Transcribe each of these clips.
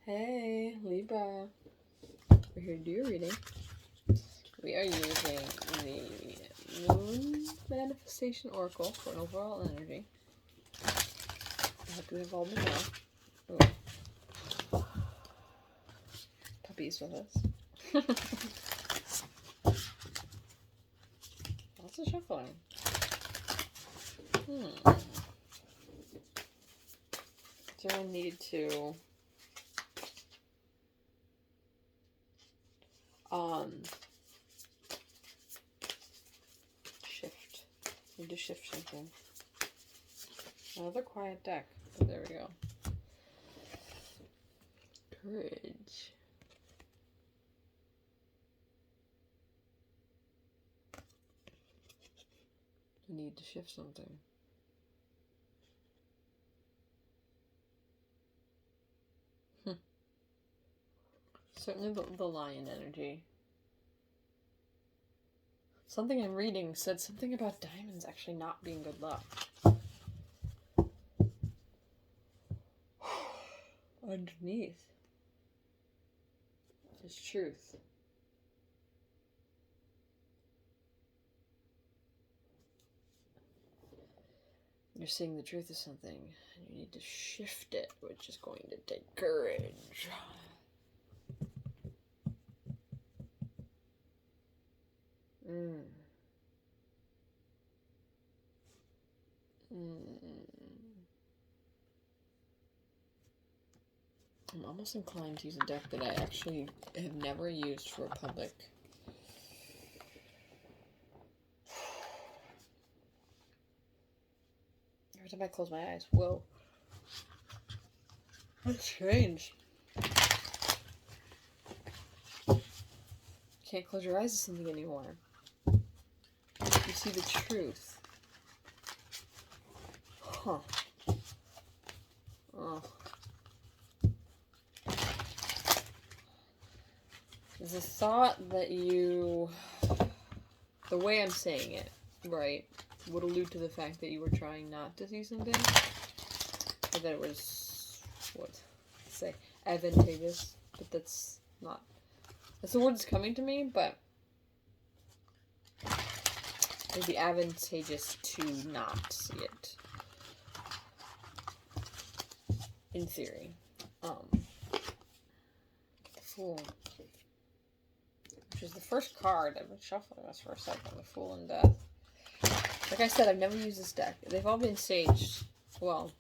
Hey, Libra. We're here to do your reading. We are using the Moon Manifestation Oracle for an overall energy. I hope you have all been well. Ooh. Puppies with us. Lots of shuffling. Do I need to shift? Need to shift something. Another quiet deck. Oh, there we go. Courage. I need to shift something. Certainly the lion energy. Something I'm reading said something about diamonds actually not being good luck. Underneath is truth. You're seeing the truth of something, and you need to shift it, which is going to take courage. I'm almost inclined to use a deck that I actually have never used for a public. Every time I close my eyes, whoa. That's strange. Can't close your eyes to something anymore. You see the truth. Huh. Oh. The thought that you, the way I'm saying it, right, would allude to the fact that you were trying not to see something, or that it was, say, advantageous, but that's not, that's the word that's coming to me, but it would be advantageous to not see it, in theory. The Fool. Which is the first card. I've been shuffling this for a second. The Fool and Death. Like I said, I've never used this deck. They've all been saged. Well,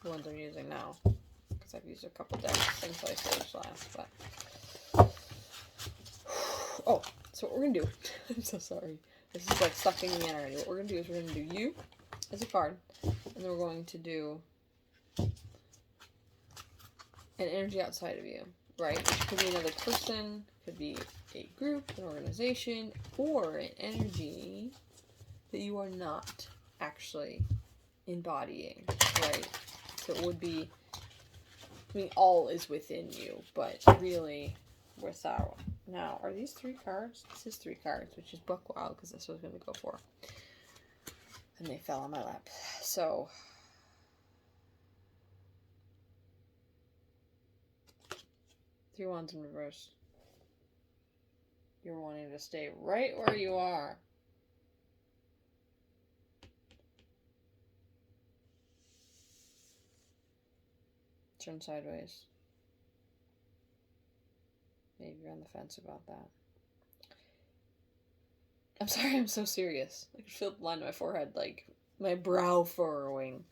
the ones I'm using now. Because I've used a couple decks since I saged last. But oh, so what we're going to do... I'm so sorry. This is like sucking me in already. What we're going to do is we're going to do you as a card. And then we're going to do an energy outside of you. Right? Which could be another person, could be a group, an organization, or an energy that you are not actually embodying, right? So it would be, I mean, all is within you, but really without. Now, are these 3 cards? This is 3 cards, which is buck wild, because that's what I was going to go for. And they fell on my lap. So... 3 wands in reverse. You're wanting to stay right where you are. Turn sideways. Maybe you're on the fence about that. I'm sorry, I'm so serious. I could feel the line on my forehead, like my brow furrowing.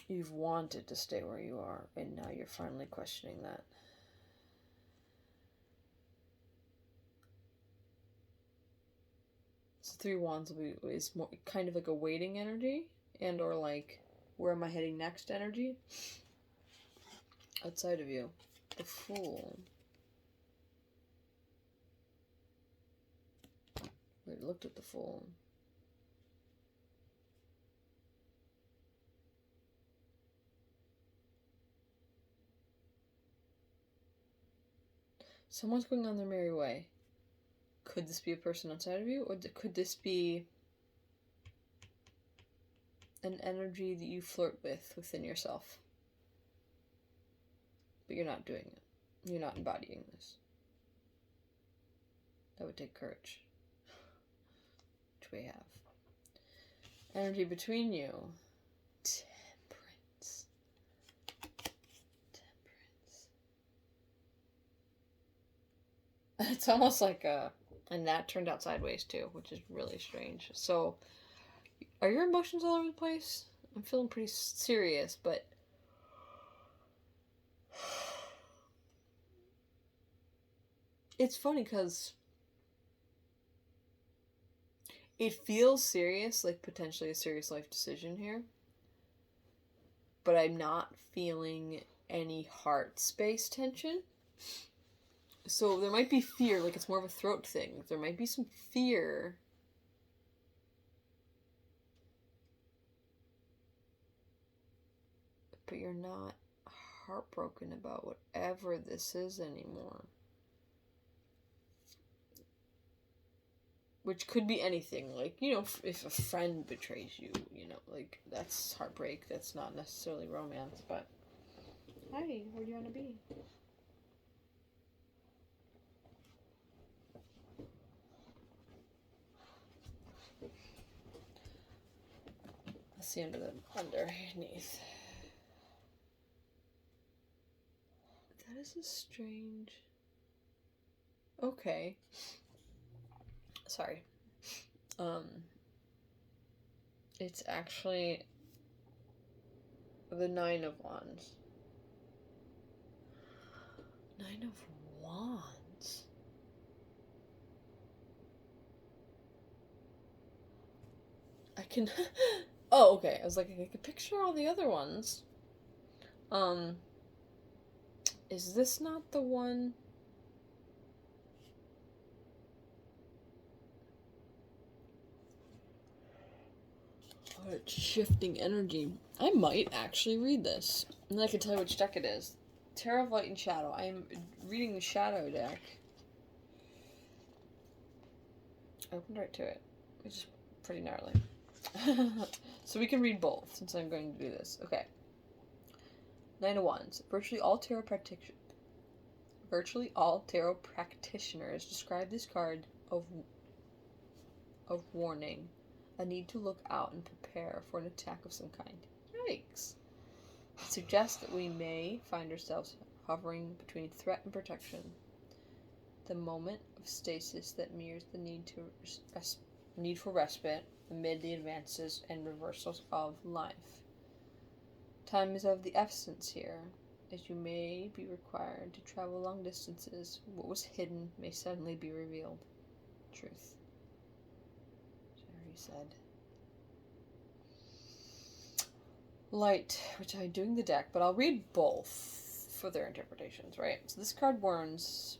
You've wanted to stay where you are, and now you're finally questioning that. So 3 wands is more kind of like a waiting energy, and or like, where am I heading next energy? Outside of you. The Fool. We looked at the Fool. Someone's going on their merry way. Could this be a person outside of you? Or could this be an energy that you flirt with within yourself? but you're not doing it. You're not embodying this. That would take courage. Which we have. Energy between you. Temperance. It's almost like and that turned out sideways too, which is really strange. So, are your emotions all over the place? I'm feeling pretty serious, but it's funny because it feels serious, like potentially a serious life decision here, but I'm not feeling any heart space tension. So there might be fear, like it's more of a throat thing. There might be some fear. But you're not heartbroken about whatever this is anymore. Which could be anything. Like, you know, if a friend betrays you, you know, like, that's heartbreak. That's not necessarily romance, but... Hi, where do you want to be? Let's see underneath. That is a strange... Okay. Sorry. It's actually the 9 of Wands. 9 of Wands? I can... Oh, okay. I was like, I could picture all the other ones. Is this not the one... Oh, it's shifting energy. I might actually read this. And then I can tell you which deck it is. Tarot of Light and Shadow. I'm reading the Shadow deck. I opened right to it, which is pretty gnarly. So we can read both, since I'm going to do this. Okay. 9 of Wands. Virtually all tarot practitioners describe this card of warning. A need to look out and prepare for an attack of some kind. Yikes. It suggests that we may find ourselves hovering between threat and protection. The moment of stasis that mirrors the need for respite amid the advances and reversals of life. Time is of the essence here, as you may be required to travel long distances. What was hidden may suddenly be revealed. Truth. Said. Light, which I'm doing the deck, but I'll read both for their interpretations, right? So this card warns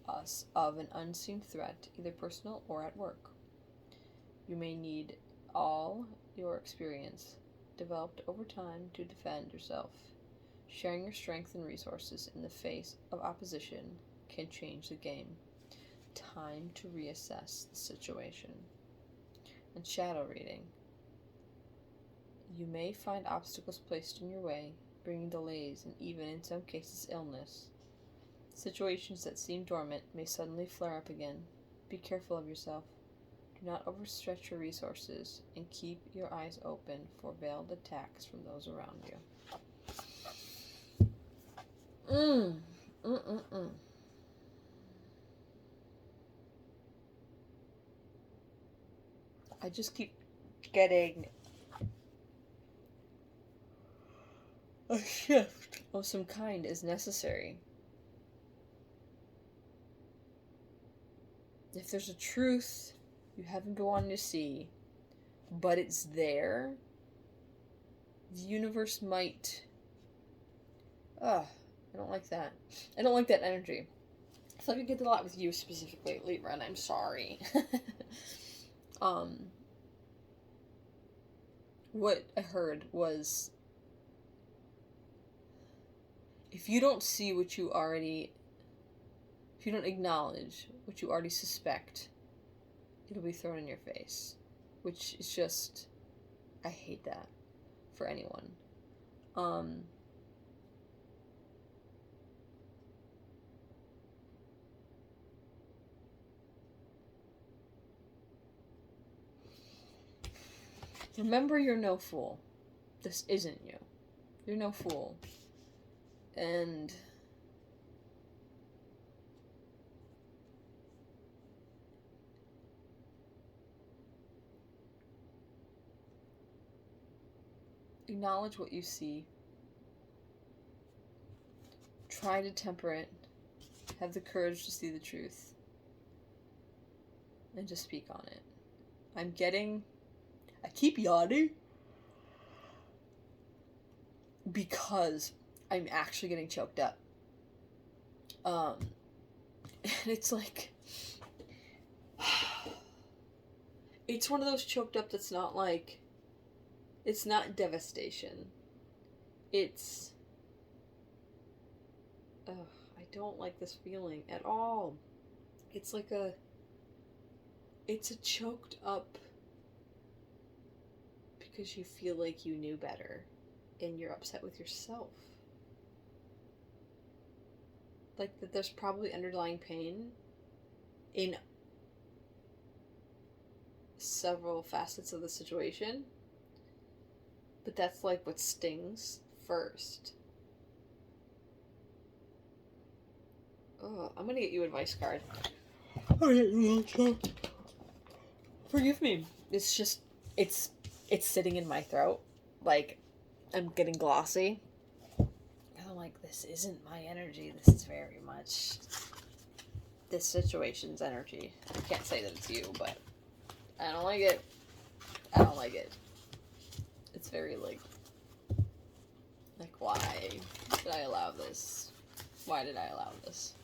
us of an unseen threat, either personal or at work. You may need all your experience developed over time to defend yourself. Sharing your strength and resources in the face of opposition can change the game. Time to reassess the situation. And shadow reading. You may find obstacles placed in your way, bringing delays and even, in some cases, illness. Situations that seem dormant may suddenly flare up again. Be careful of yourself. Do not overstretch your resources, and keep your eyes open for veiled attacks from those around you. I just keep getting a shift of some kind is necessary. If there's a truth you haven't been wanting to see, but it's there, the universe might... I don't like that. I don't like that energy. I feel like I get that a lot with you specifically, Libra, and I'm sorry. What I heard was, if you don't see what you already, if you don't acknowledge what you already suspect, it'll be thrown in your face. Which is just, I hate that for anyone. Remember, you're no fool. This isn't you. You're no fool. And acknowledge what you see. Try to temper it. Have the courage to see the truth. And just speak on it. I keep yawning because I'm actually getting choked up. And it's like, it's one of those choked up that's not like, it's not devastation. It's, I don't like this feeling at all. It's like it's a choked up because you feel like you knew better and you're upset with yourself. Like that there's probably underlying pain in several facets of the situation, but that's like what stings first. Oh, I'm gonna get you an advice card. Forgive me. It's just, it's sitting in my throat. Like, I'm getting glossy. And I'm like, this isn't my energy. This is very much this situation's energy. I can't say that it's you, but I don't like it. I don't like it. It's very, like, why did I allow this? Why did I allow this?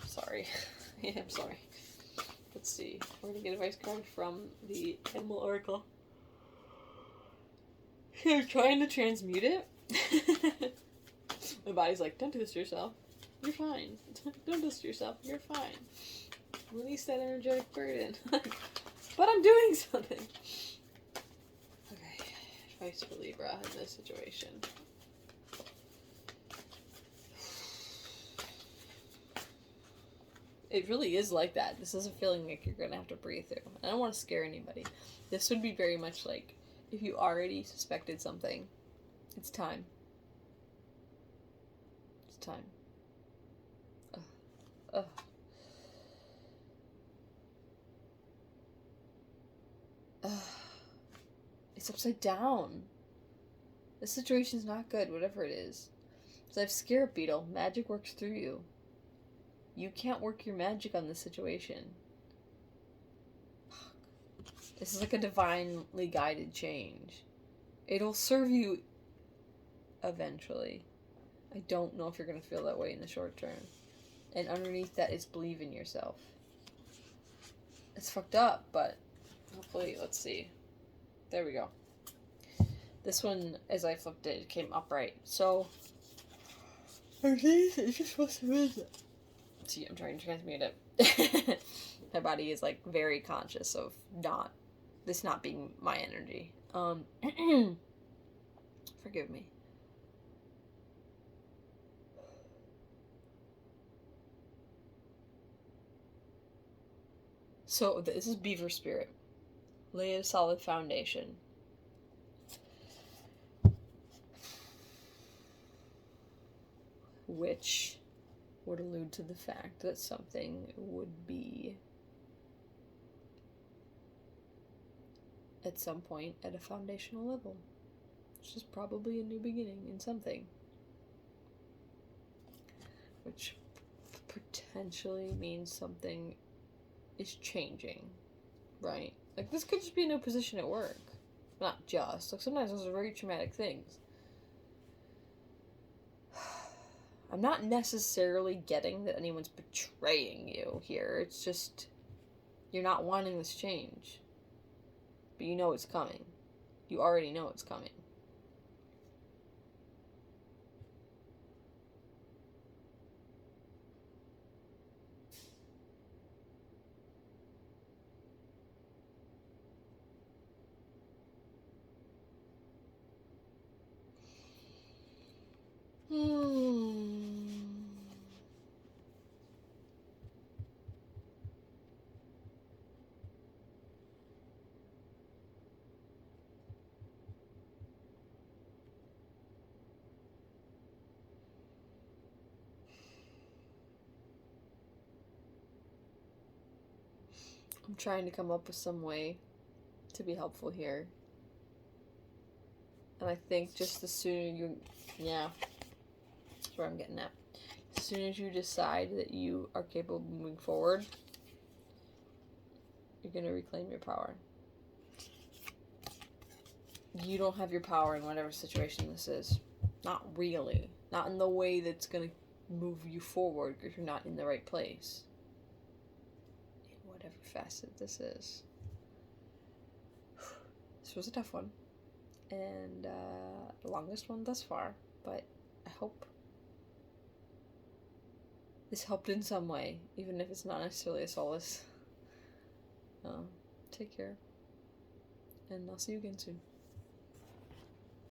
Sorry. Yeah, I'm sorry. Let's see. We're gonna get a advice card from the Animal Oracle. You're trying to transmute it? My body's like, don't do this to yourself. You're fine. Don't do this to yourself. You're fine. Release that energetic burden. But I'm doing something. Okay. Advice for Libra in this situation. It really is like that. This isn't feeling like you're going to have to breathe through. I don't want to scare anybody. This would be very much like if you already suspected something, it's time. It's time. It's upside down. This situation's not good, whatever it is. Because I have Scarab Beetle. Magic works through you. You can't work your magic on this situation. This is like a divinely guided change. It'll serve you eventually. I don't know if you're going to feel that way in the short term. And underneath that is believe in yourself. It's fucked up, but hopefully, let's see. There we go. This one, as I flipped it, it came upright. So, it's just supposed to be. See, I'm trying to transmute it. My body is like very conscious of this not being my energy. Forgive me. So this is Beaver Spirit. Lay a solid foundation. Which would allude to the fact that something would be at some point at a foundational level. Which is probably a new beginning in something. Which potentially means something is changing, right? Like, this could just be a new position at work. Not just. Like, sometimes those are very traumatic things. I'm not necessarily getting that anyone's betraying you here. It's just, you're not wanting this change. But you know it's coming. You already know it's coming. I'm trying to come up with some way to be helpful here. And I think just the sooner you, yeah, that's where I'm getting at. As soon as you decide that you are capable of moving forward, you're going to reclaim your power. You don't have your power in whatever situation this is. Not really. Not in the way that's going to move you forward because you're not in the right place. In whatever facet this is. This was a tough one. And the longest one thus far. But I hope this helped in some way. Even if it's not necessarily a solace. Take care. And I'll see you again soon.